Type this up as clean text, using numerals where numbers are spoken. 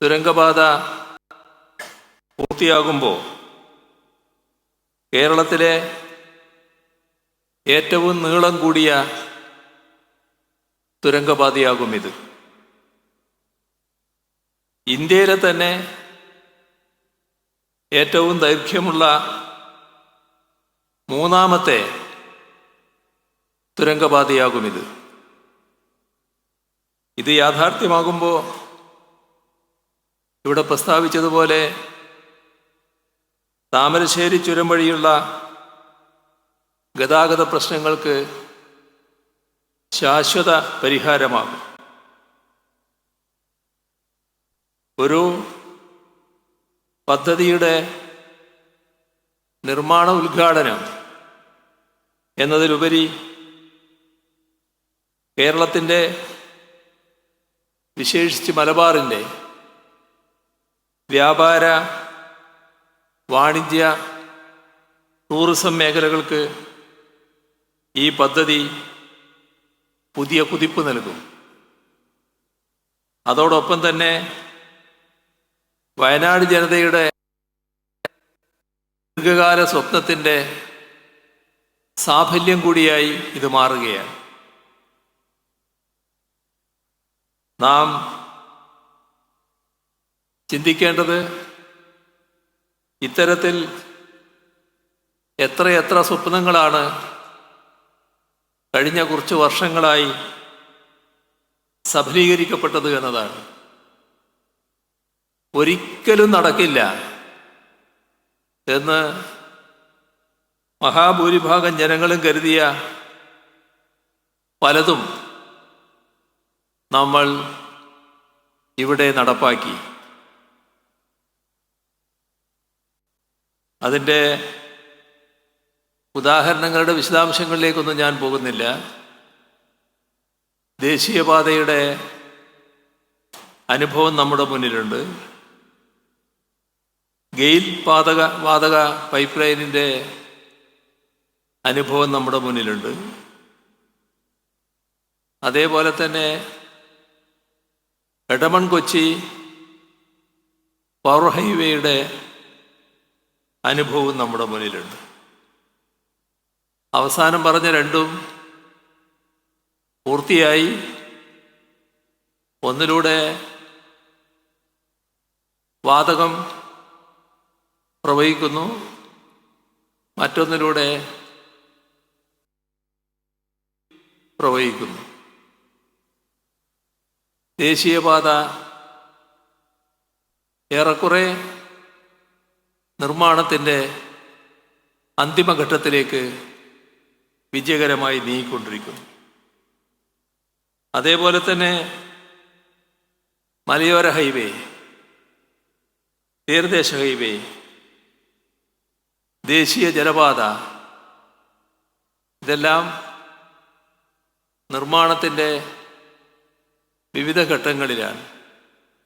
തുരങ്കപാത പൂർത്തിയാകുമ്പോൾ കേരളത്തിലെ ഏറ്റവും നീളം കൂടിയ തുരങ്കപാതയാകും ഇത്. ഇന്ത്യയിലെ തന്നെ ഏറ്റവും ദൈർഘ്യമുള്ള മൂന്നാമത്തെ തുരങ്കപാതയാകും ഇത്. ഇത് യാഥാർത്ഥ്യമാകുമ്പോൾ ഇവിടെ പ്രസ്താവിച്ചതുപോലെ താമരശ്ശേരി ചുരം വഴിയുള്ള ഗതാഗത പ്രശ്നങ്ങൾക്ക് ശാശ്വത പരിഹാരമാകും. ഒരു പദ്ധതിയുടെ നിർമ്മാണ ഉദ്ഘാടനം എന്നതിലുപരി കേരളത്തിൻ്റെ, വിശേഷിച്ച് മലബാറിൻ്റെ വ്യാപാര, വാണിജ്യ, ടൂറിസം മേഖലകൾക്ക് ഈ പദ്ധതി പുതിയ കുതിപ്പ് നൽകും. അതോടൊപ്പം തന്നെ വയനാട് ജനതയുടെ ദീർഘകാല സ്വപ്നത്തിൻ്റെ സാഫല്യം കൂടിയായി ഇത് മാറുകയാണ്. നാം ചിന്തിക്കേണ്ടത് ഇത്തരത്തിൽ എത്രയെത്ര സ്വപ്നങ്ങളാണ് കഴിഞ്ഞ കുറച്ച് വർഷങ്ങളായി സഫലീകരിക്കപ്പെട്ടത് എന്നതാണ്. ഒരിക്കലും നടക്കില്ല എന്ന് മഹാഭൂരിഭാഗം ജനങ്ങളും കരുതിയ പലതും നമ്മൾ ഇവിടെ നടപ്പാക്കി. അതിൻ്റെ ഉദാഹരണങ്ങളുടെ വിശദാംശങ്ങളിലേക്കൊന്നും ഞാൻ പോകുന്നില്ല. ദേശീയപാതയുടെ അനുഭവം നമ്മുടെ മുന്നിലുണ്ട്. ഗെയിൽ വാതക പൈപ്പ് ലൈനിൻ്റെ അനുഭവം നമ്മുടെ മുന്നിലുണ്ട്. അതേപോലെ തന്നെ എടമൺ കൊച്ചി പവർ ഹൈവേയുടെ അനുഭവവും നമ്മുടെ മുന്നിലുണ്ട്. അവസാനം പറഞ്ഞ രണ്ടും പൂർത്തിയായി. ഒന്നിലൂടെ വാതകം പ്രവഹിക്കുന്നു, മറ്റൊന്നിലൂടെ പ്രവഹിക്കുന്നു. ദേശീയപാത ഏറെക്കുറെ നിർമ്മാണത്തിൻ്റെ അന്തിമഘട്ടത്തിലേക്ക് വിജയകരമായി നീങ്ങിക്കൊണ്ടിരിക്കുന്നു. അതേപോലെ തന്നെ മലയോര ഹൈവേ, തീരദേശ ഹൈവേ, ദേശീയ ജലപാത, ഇതെല്ലാം നിർമ്മാണത്തിൻ്റെ വിവിധ ഘട്ടങ്ങളിലാണ്.